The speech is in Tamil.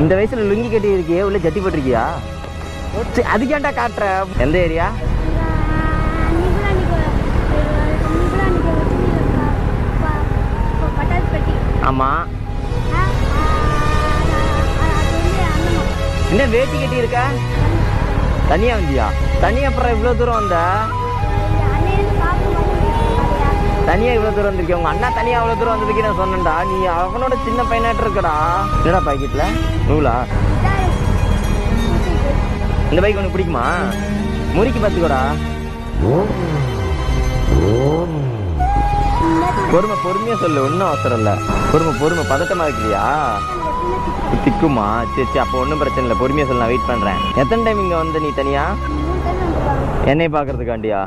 இந்த வயசுல லுங்கி கட்டி இருக்கியே, உள்ள ஜட்டி போட்டிருக்கியா? அதுக்கேண்டா காட்டுற? எந்த ஏரியா? ஆமா. என்ன வேட்டி கட்டி இருக்க? தனியா வந்தியா? தனியா அப்புறம் இவ்வளவு தூரம் வந்த? தனியா இவ்வளவு தூரம் வந்திருக்கேன். உங்க அண்ணா தனியா அவ்வளவு தூரம் வந்ததுக்கு நான் சொன்னேன்டா. நீ அவனோட சின்ன பையனாட்டு இருக்கடா. என்னடா பாக்கெட்ல நூலா? இந்த பைக் உனக்கு பிடிக்குமா? முறிக்கு பார்த்துக்கோடா. பொறுமையா சொல்லு, ஒன்றும் அவசரம் இல்லை. பொறுமை பதட்டமா இருக்கிறியா? திக்குமா? சரி அப்போ ஒன்றும் பிரச்சனை இல்லை, பொறுமையா சொல்லு, நான் வெயிட் பண்றேன். எத்தனை டைம் இங்க வந்த நீ தனியா? என்னை பாக்குறதுக்காண்டியா?